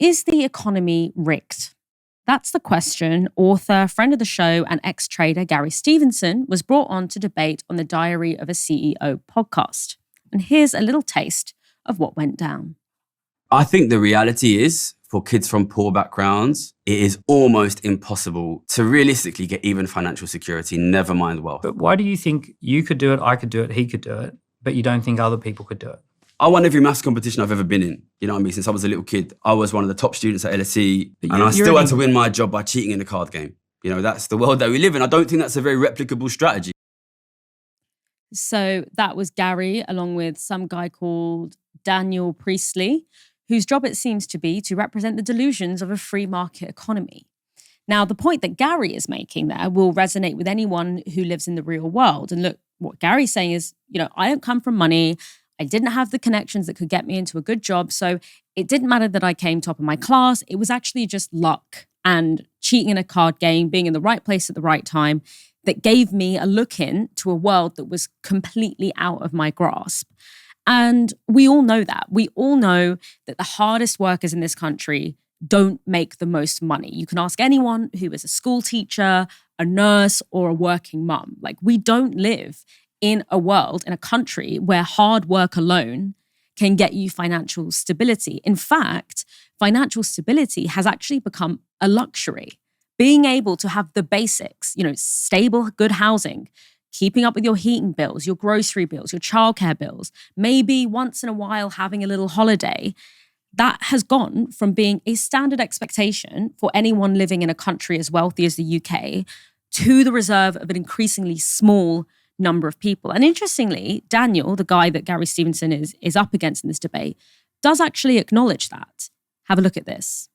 Is the economy rigged? That's the question author, friend of the show, and ex-trader Gary Stevenson was brought on to debate on the Diary of a CEO podcast. And here's a little taste of what went down. I think the reality is, for kids from poor backgrounds, it is almost impossible to realistically get even financial security, never mind wealth. But why do you think you could do it, I could do it, he could do it, but you don't think other people could do it? I won every maths competition I've ever been in. You know what I mean? Since I was a little kid, I was one of the top students at LSE, and I still had to win my job by cheating in the card game. You know, that's the world that we live in. I don't think that's a very replicable strategy. So that was Gary, along with some guy called Daniel Priestley, whose job it seems to be to represent the delusions of a free market economy. Now, the point that Gary is making there will resonate with anyone who lives in the real world. And look, what Gary's saying is, I don't come from money. I didn't have the connections that could get me into a good job. So it didn't matter that I came top of my class. It was actually just luck and cheating in a card game, being in the right place at the right time that gave me a look into a world that was completely out of my grasp. And we all know that. We all know that the hardest workers in this country don't make the most money. You can ask anyone who is a school teacher, a nurse, or a working mum. Like, we don't live in a world, in a country where hard work alone can get you financial stability. In fact, financial stability has actually become a luxury. Being able to have the basics, stable, good housing, keeping up with your heating bills, your grocery bills, your childcare bills, maybe once in a while having a little holiday, that has gone from being a standard expectation for anyone living in a country as wealthy as the UK to the reserve of an increasingly small number of people. And interestingly, Daniel, the guy that Gary Stevenson is up against in this debate, does actually acknowledge that. Have a look at this.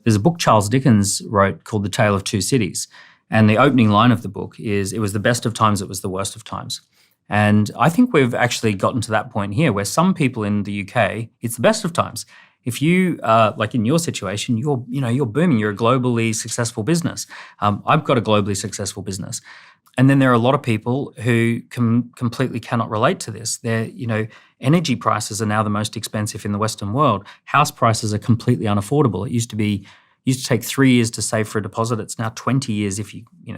There's a book Charles Dickens wrote called The Tale of Two Cities. And the opening line of the book is, it was the best of times, it was the worst of times. And I think we've actually gotten to that point here where some people in the UK, it's the best of times. If you, like in your situation, you're booming, you're a globally successful business. I've got a globally successful business. And then there are a lot of people who completely cannot relate to this. Energy prices are now the most expensive in the Western world. House prices are completely unaffordable. It used to take 3 years to save for a deposit. It's now 20 years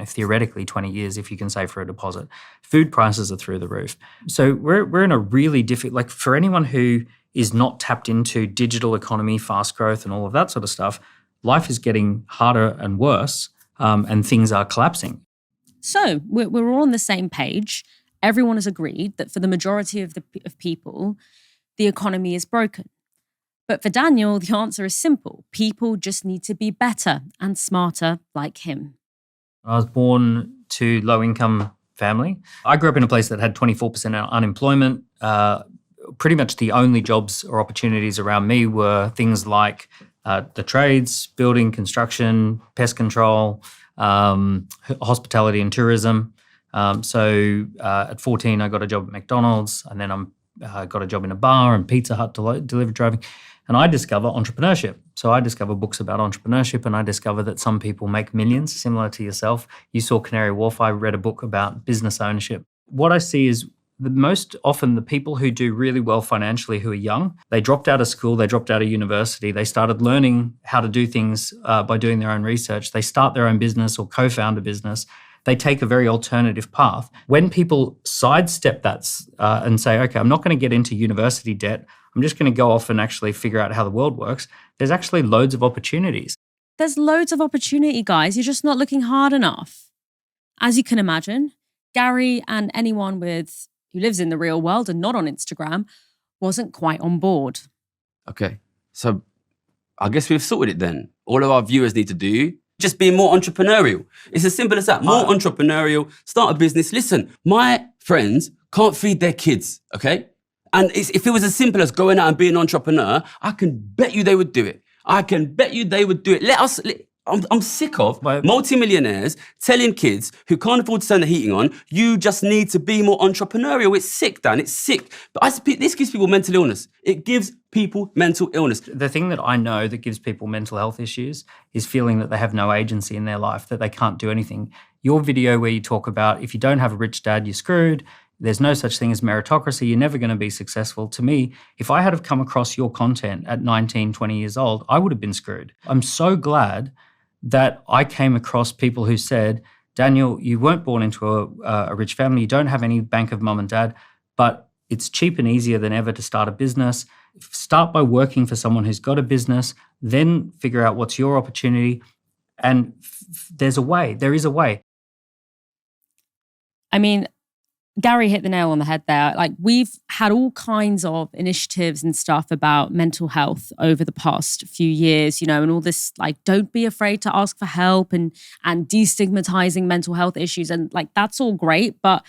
theoretically 20 years if you can save for a deposit. Food prices are through the roof. So we're in a really difficult, for anyone who is not tapped into digital economy, fast growth and all of that sort of stuff, life is getting harder and worse and things are collapsing. So we're all on the same page. Everyone has agreed that for the majority of people, the economy is broken. But for Daniel, the answer is simple. People just need to be better and smarter like him. I was born to low-income family. I grew up in a place that had 24% unemployment. Pretty much the only jobs or opportunities around me were things like the trades, building, construction, pest control, hospitality and tourism. So at 14, I got a job at McDonald's, and then I got a job in a bar and Pizza Hut delivery driving. And I discover entrepreneurship. So I discover books about entrepreneurship, and I discover that some people make millions, similar to yourself. You saw Canary Wharf. I read a book about business ownership. What I see is most often the people who do really well financially who are young, they dropped out of school, they dropped out of university, they started learning how to do things by doing their own research. They start their own business or co-found a business. They take a very alternative path. When people sidestep that and say, okay, I'm not going to get into university debt, I'm just going to go off and actually figure out how the world works, there's actually loads of opportunities. There's loads of opportunity, guys. You're just not looking hard enough. As you can imagine, Gary and anyone who lives in the real world and not on Instagram wasn't quite on board. Okay, so I guess we've sorted it then. All of our viewers need to do, just be more entrepreneurial. It's as simple as that. More entrepreneurial, start a business. Listen, my friends can't feed their kids, okay? And if it was as simple as going out and being an entrepreneur, I can bet you they would do it. I'm sick of multimillionaires telling kids who can't afford to turn the heating on, you just need to be more entrepreneurial. It's sick, Dan, it's sick. But this gives people mental illness. It gives people mental illness. The thing that I know that gives people mental health issues is feeling that they have no agency in their life, that they can't do anything. Your video where you talk about if you don't have a rich dad, you're screwed. There's no such thing as meritocracy. You're never going to be successful. To me, if I had have come across your content at 19, 20 years old, I would have been screwed. I'm so glad that I came across people who said, Daniel, you weren't born into a rich family. You don't have any bank of mum and dad, but it's cheap and easier than ever to start a business. Start by working for someone who's got a business, then figure out what's your opportunity. And there's a way. There is a way. I mean, Gary hit the nail on the head there. Like, we've had all kinds of initiatives and stuff about mental health over the past few years, you know, and all this, like, don't be afraid to ask for help and destigmatizing mental health issues. And like, that's all great, but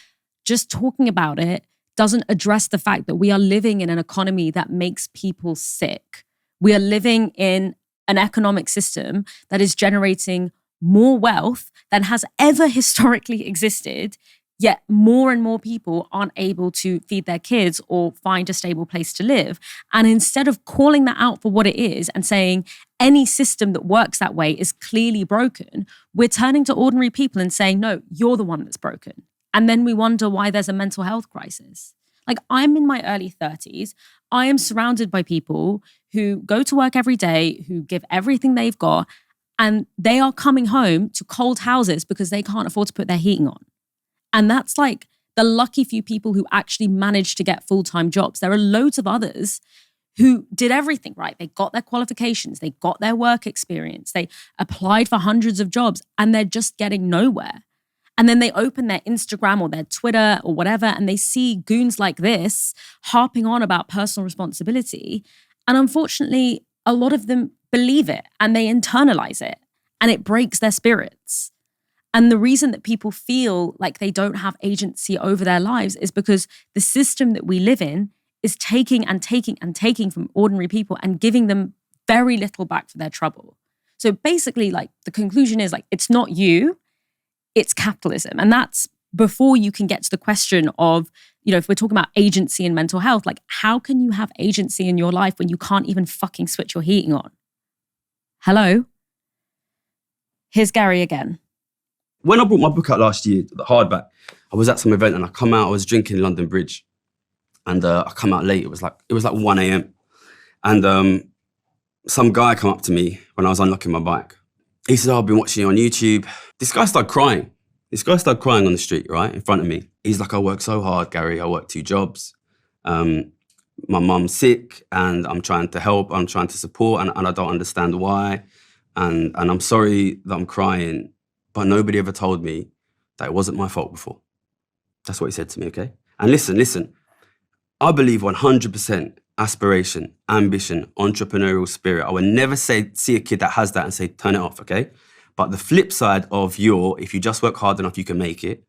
just talking about it doesn't address the fact that we are living in an economy that makes people sick. We are living in an economic system that is generating more wealth than has ever historically existed. Yet more and more people aren't able to feed their kids or find a stable place to live. And instead of calling that out for what it is and saying any system that works that way is clearly broken, we're turning to ordinary people and saying, no, you're the one that's broken. And then we wonder why there's a mental health crisis. Like, I'm in my early 30s. I am surrounded by people who go to work every day, who give everything they've got, and they are coming home to cold houses because they can't afford to put their heating on. And that's like the lucky few people who actually managed to get full-time jobs. There are loads of others who did everything right. They got their qualifications, they got their work experience, they applied for hundreds of jobs, and they're just getting nowhere. And then they open their Instagram or their Twitter or whatever, and they see goons like this harping on about personal responsibility. And unfortunately, a lot of them believe it and they internalize it, and it breaks their spirits. And the reason that people feel like they don't have agency over their lives is because the system that we live in is taking and taking and taking from ordinary people and giving them very little back for their trouble. So basically, like, the conclusion is, like, it's not you, it's capitalism. And that's before you can get to the question of, you know, if we're talking about agency in mental health, like, how can you have agency in your life when you can't even fucking switch your heating on? Hello? Here's Gary again. When I brought my book out last year, the hardback, I was at some event and I come out, I was drinking London Bridge, and I come out late. It was like 1 a.m. And some guy come up to me when I was unlocking my bike. He said, I've been watching you on YouTube. This guy started crying. On the street, right, in front of me. He's like, I work so hard, Gary. I work 2 jobs. My mum's sick and I'm trying to help. I'm trying to support and I don't understand why. And I'm sorry that I'm crying, but nobody ever told me that it wasn't my fault before. That's what he said to me, okay? And listen. I believe 100% aspiration, ambition, entrepreneurial spirit. I would never see a kid that has that and say, turn it off, okay? But the flip side of if you just work hard enough, you can make it,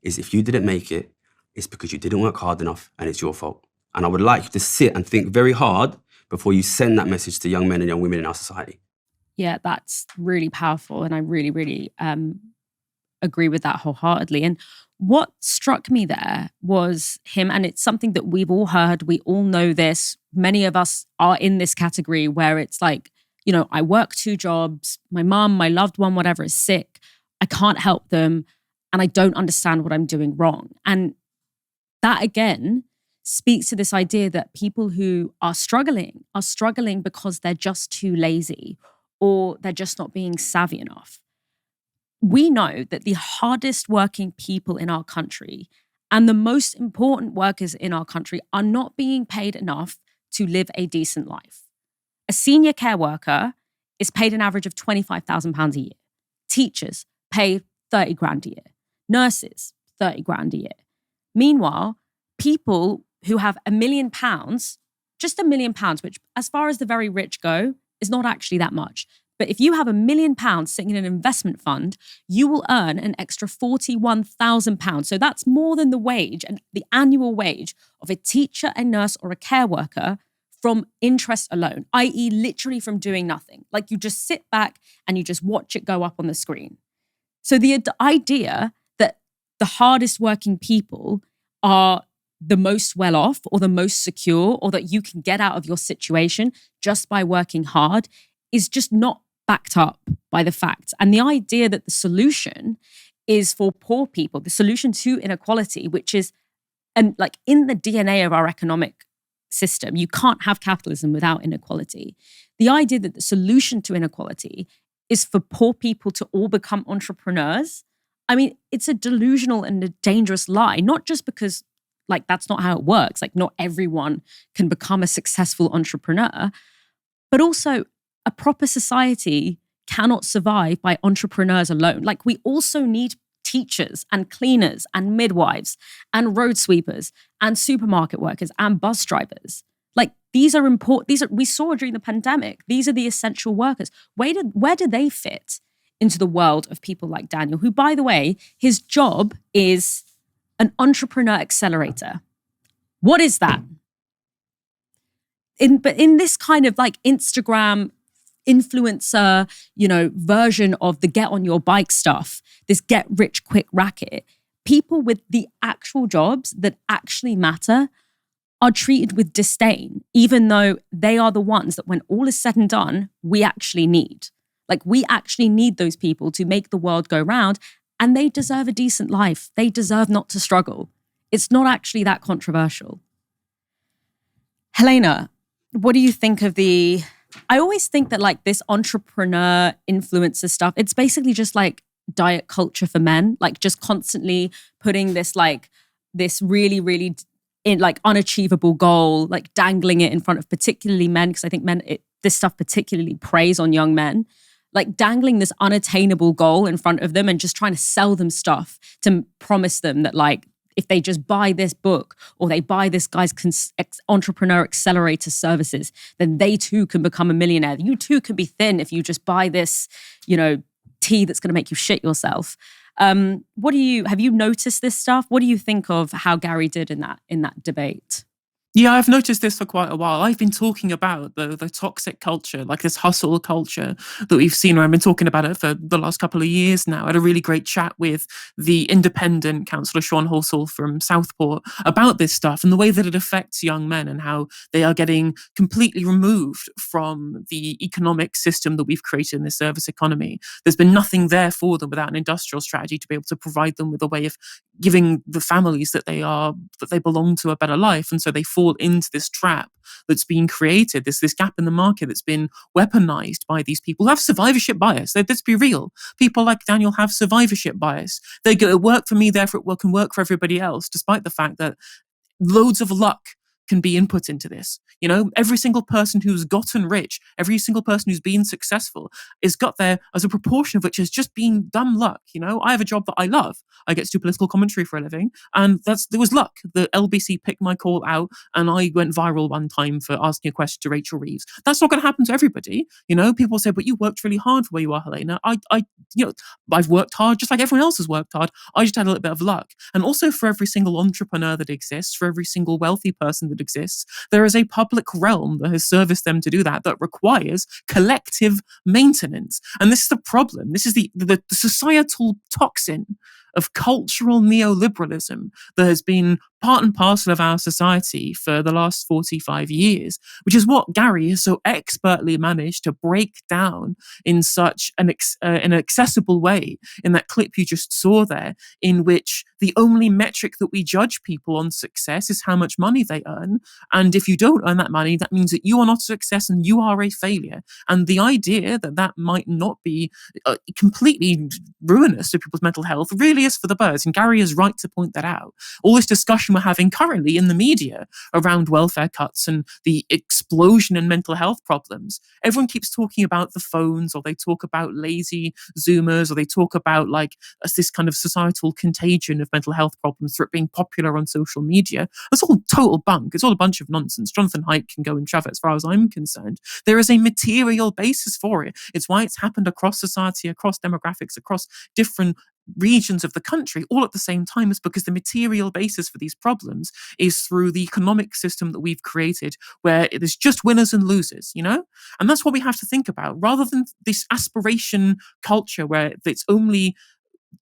is if you didn't make it, it's because you didn't work hard enough and it's your fault. And I would like you to sit and think very hard before you send that message to young men and young women in our society. Yeah, that's really powerful. And I really, really agree with that wholeheartedly. And what struck me there was him, and it's something that we've all heard, we all know this. Many of us are in this category where it's like, you know, I work 2 jobs, my mum, my loved one, whatever, is sick. I can't help them and I don't understand what I'm doing wrong. And that again speaks to this idea that people who are struggling because they're just too lazy or they're just not being savvy enough. We know that the hardest working people in our country and the most important workers in our country are not being paid enough to live a decent life. A senior care worker is paid an average of £25,000 a year. Teachers pay 30 grand a year. Nurses, 30 grand a year. Meanwhile, people who have £1 million, just £1 million, which as far as the very rich go, is not actually that much. But if you have £1 million sitting in an investment fund, you will earn an extra £41,000. So that's more than the wage and the annual wage of a teacher, a nurse, or a care worker from interest alone, i.e. literally from doing nothing. Like, you just sit back and you just watch it go up on the screen. So the idea that the hardest working people are the most well off or the most secure or that you can get out of your situation just by working hard is just not backed up by the facts. And the idea that the solution is for poor people, the solution to inequality, which is and like in the DNA of our economic system, you can't have capitalism without inequality. The idea that the solution to inequality is for poor people to all become entrepreneurs, I mean, it's a delusional and a dangerous lie, not just because like that's not how it works. Like not everyone can become a successful entrepreneur, but also a proper society cannot survive by entrepreneurs alone. Like we also need teachers and cleaners and midwives and road sweepers and supermarket workers and bus drivers. Like these are important. We saw during the pandemic, these are the essential workers. Where do they fit into the world of people like Daniel, who, by the way, his job is an entrepreneur accelerator? What is that? But in this kind of like Instagram influencer, version of the get on your bike stuff, this get rich quick racket, people with the actual jobs that actually matter are treated with disdain, even though they are the ones that when all is said and done, we actually need. Like we actually need those people to make the world go round, and they deserve a decent life. They deserve not to struggle. It's not actually that controversial. Helena, what do you think of I always think that like this entrepreneur influencer stuff, it's basically just like diet culture for men, like just constantly putting this really, really unachievable goal, like dangling it in front of particularly men, because I think this stuff particularly preys on young men, like dangling this unattainable goal in front of them and just trying to sell them stuff to promise them that like, if they just buy this book or they buy this guy's entrepreneur accelerator services, then they too can become a millionaire. You too can be thin if you just buy this, tea that's going to make you shit yourself. Have you noticed this stuff? What do you think of how Gary did in that debate? Yeah, I've noticed this for quite a while. I've been talking about the toxic culture, like this hustle culture that we've seen. I've been talking about it for the last couple of years now. I had a really great chat with the independent councillor Sean Halsall from Southport about this stuff and the way that it affects young men and how they are getting completely removed from the economic system that we've created in the service economy. There's been nothing there for them without an industrial strategy to be able to provide them with a way of giving the families that they belong to a better life, and so they fall into this trap that's been created, this gap in the market that's been weaponized by these people who have survivorship bias. Let's be real. People like Daniel have survivorship bias. They go, it worked for me, therefore it can work for everybody else, despite the fact that loads of luck can be input into this. Every single person who's gotten rich, every single person who's been successful is got there as a proportion of which has just been dumb luck. I have a job that I love. I get to do political commentary for a living, and there was luck. The LBC picked my call out, and I went viral one time for asking a question to Rachel Reeves. That's not going to happen to everybody. People say, but you worked really hard for where you are, Helena. I've worked hard just like everyone else has worked hard. I just had a little bit of luck. And also for every single entrepreneur that exists, for every single wealthy person that exists, there is a public realm that has serviced them to do that requires collective maintenance. And this is the problem. This is the societal toxin of cultural neoliberalism that has been part and parcel of our society for the last 45 years, which is what Gary has so expertly managed to break down in such an accessible way in that clip you just saw there, in which the only metric that we judge people on success is how much money they earn. And if you don't earn that money, that means that you are not a success and you are a failure. And the idea that might not be completely ruinous to people's mental health really is for the birds. And Gary is right to point that out. All this discussion we're having currently in the media around welfare cuts and the explosion in mental health problems, everyone keeps talking about the phones, or they talk about lazy Zoomers, or they talk about like this kind of societal contagion of mental health problems through it being popular on social media. That's all total bunk. It's all a bunch of nonsense. Jonathan Haidt can go and shove it as far as I'm concerned. There is a material basis for it. It's why it's happened across society, across demographics, across different regions of the country all at the same time, is because the material basis for these problems is through the economic system that we've created, where it is just winners and losers, And that's what we have to think about, rather than this aspiration culture where it's only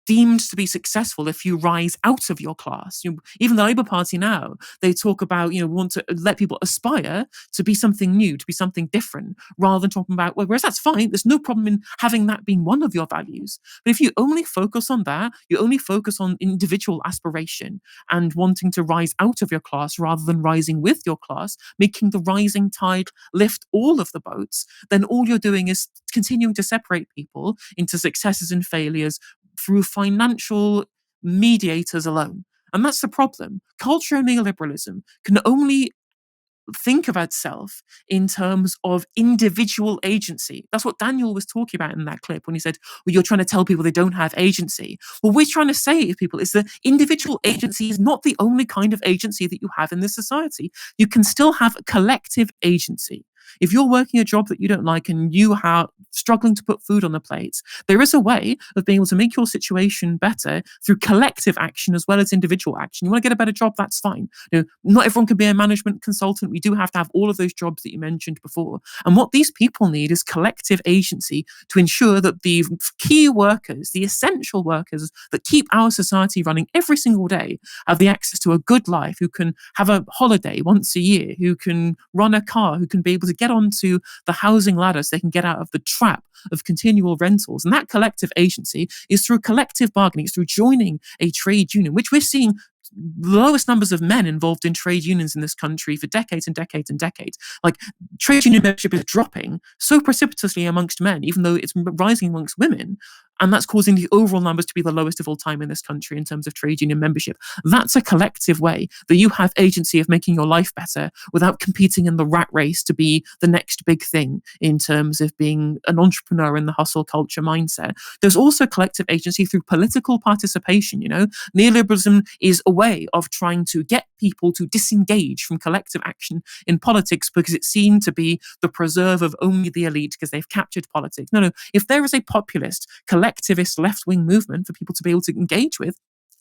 deemed to be successful if you rise out of your class. Even the Labour Party now, they talk about, want to let people aspire to be something new, to be something different, rather than talking about, well, whereas that's fine, there's no problem in having that being one of your values. But if you only focus on that, you only focus on individual aspiration and wanting to rise out of your class rather than rising with your class, making the rising tide lift all of the boats, then all you're doing is continuing to separate people into successes and failures through financial mediators alone. And that's the problem. Cultural neoliberalism can only think of itself in terms of individual agency. That's what Daniel was talking about in that clip when he said, well, you're trying to tell people they don't have agency. Well, we're trying to say to people is that individual agency is not the only kind of agency that you have in this society. You can still have collective agency. If you're working a job that you don't like and you are struggling to put food on the plates, there is a way of being able to make your situation better through collective action as well as individual action. You want to get a better job, that's fine. Not everyone can be a management consultant. We do have to have all of those jobs that you mentioned before. And what these people need is collective agency to ensure that the key workers, the essential workers that keep our society running every single day, have the access to a good life, who can have a holiday once a year, who can run a car, who can be able to get onto the housing ladder so they can get out of the trap of continual rentals. And that collective agency is through collective bargaining. It's through joining a trade union, which we're seeing the lowest numbers of men involved in trade unions in this country for decades and decades and decades. Like, trade union membership is dropping so precipitously amongst men, even though it's rising amongst women. And that's causing the overall numbers to be the lowest of all time in this country in terms of trade union membership. That's a collective way that you have agency of making your life better without competing in the rat race to be the next big thing in terms of being an entrepreneur in the hustle culture mindset. There's also collective agency through political participation. Neoliberalism is a way of trying to get people to disengage from collective action in politics because it's seen to be the preserve of only the elite because they've captured politics. No. If there is a populist, collectivist left-wing movement for people to be able to engage with,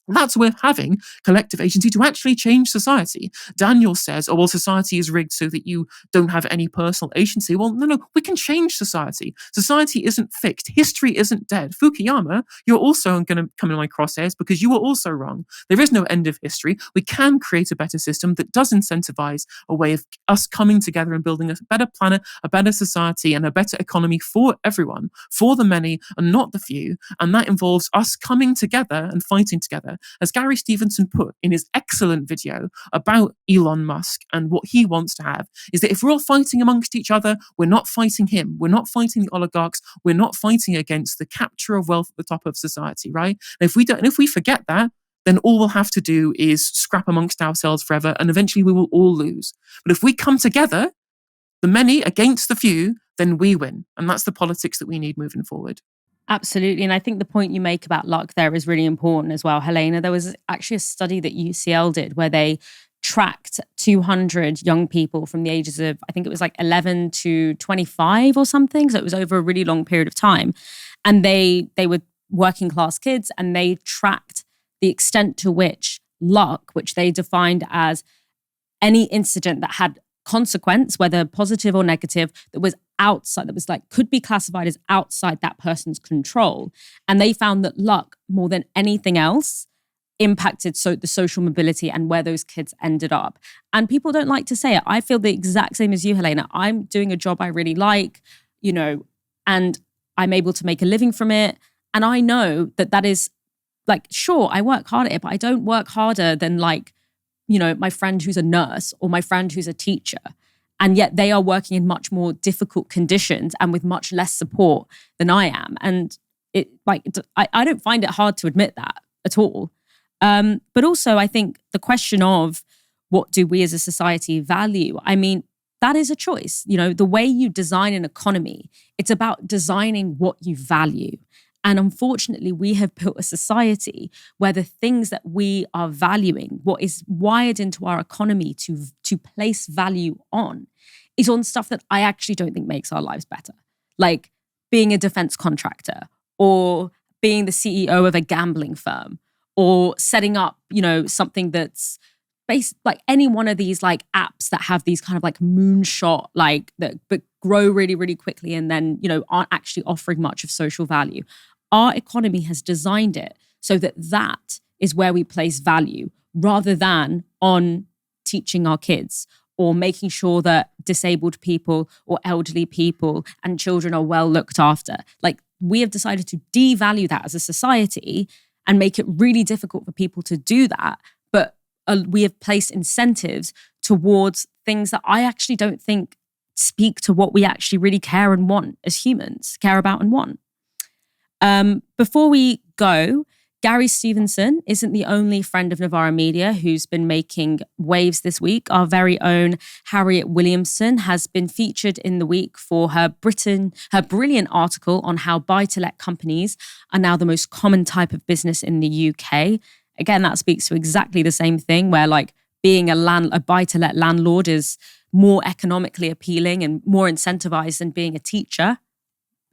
that's where having collective agency to actually change society. Daniel says, oh, well, society is rigged so that you don't have any personal agency. Well, no, we can change society. Society isn't fixed. History isn't dead. Fukuyama, you're also going to come in my crosshairs because you were also wrong. There is no end of history. We can create a better system that does incentivize a way of us coming together and building a better planet, a better society, and a better economy for everyone, for the many and not the few. And that involves us coming together and fighting together. As Gary Stevenson put in his excellent video about Elon Musk and what he wants to have, is that if we're all fighting amongst each other, we're not fighting him. We're not fighting the oligarchs. We're not fighting against the capture of wealth at the top of society, right? And if we forget that, then all we'll have to do is scrap amongst ourselves forever, and eventually we will all lose. But if we come together, the many against the few, then we win. And that's the politics that we need moving forward. Absolutely. And I think the point you make about luck there is really important as well, Helena. There was actually a study that UCL did where they tracked 200 young people from the ages of, I think it was like 11 to 25 or something. So it was over a really long period of time. And they were working class kids, and they tracked the extent to which luck, which they defined as any incident that had consequence, whether positive or negative, that was outside, that was like, could be classified as outside that person's control. And they found that luck, more than anything else, impacted the social mobility and where those kids ended up. And people don't like to say it. I feel the exact same as you, Helena. I'm doing a job I really like, and I'm able to make a living from it. And I know that is like, sure, I work hard at it, but I don't work harder than my friend who's a nurse or my friend who's a teacher. And yet they are working in much more difficult conditions and with much less support than I am. And I don't find it hard to admit that at all. But also, I think the question of what do we as a society value? I mean, that is a choice. The way you design an economy, it's about designing what you value. And unfortunately, we have built a society where the things that we are valuing, what is wired into our economy to place value on, is on stuff that I actually don't think makes our lives better. Like being a defense contractor, or being the CEO of a gambling firm, or setting up, something that's based like any one of these like apps that have these kind of like moonshot, but grow really, really quickly and then, aren't actually offering much of social value. our economy has designed it so that that is where we place value rather than on teaching our kids or making sure that disabled people or elderly people and children are well looked after. Like, we have decided to devalue that as a society and make it really difficult for people to do that. But we have placed incentives towards things that I actually don't think speak to what we actually really care and want as humans, care about and want. Before we go, Gary Stevenson isn't the only friend of Novara Media who's been making waves this week. Our very own Harriet Williamson has been featured in the week for her brilliant article on how buy-to-let companies are now the most common type of business in the UK. Again, that speaks to exactly the same thing where like being a buy-to-let landlord is more economically appealing and more incentivized than being a teacher.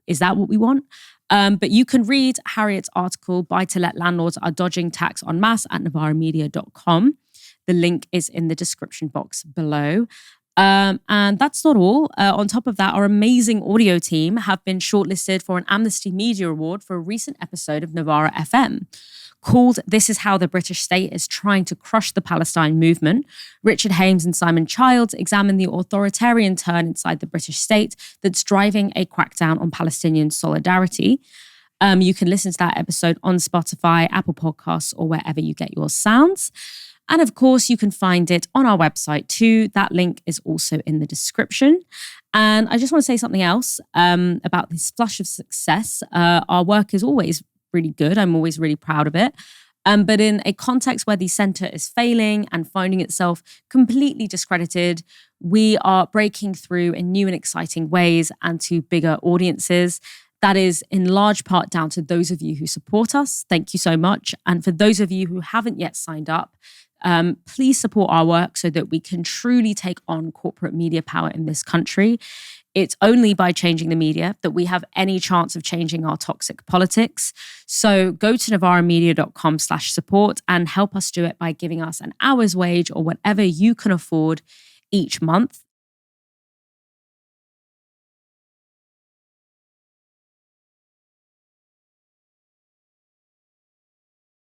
Is that what we want? But you can read Harriet's article, Buy-to-Let Landlords Are Dodging Tax en Masse, at novaramedia.com. The link is in the description box below. And that's not all. On top of that, our amazing audio team have been shortlisted for an Amnesty Media Award for a recent episode of Novara FM. Called This Is How the British State is Trying to Crush the Palestine Movement, Richard Hames and Simon Childs examine the authoritarian turn inside the British state that's driving a crackdown on Palestinian solidarity. You can listen to that episode on Spotify, Apple Podcasts, or wherever you get your sounds. And of course, you can find it on our website too. That link is also in the description. And I just want to say something else about this flush of success. Our work is always really good. I'm always really proud of it. But in a context where the centre is failing and finding itself completely discredited, we are breaking through in new and exciting ways and to bigger audiences. That is in large part down to those of you who support us. Thank you so much. And for those of you who haven't yet signed up, please support our work so that we can truly take on corporate media power in this country. It's only by changing the media that we have any chance of changing our toxic politics. So go to novaramedia.com/support and help us do it by giving us an hour's wage or whatever you can afford each month.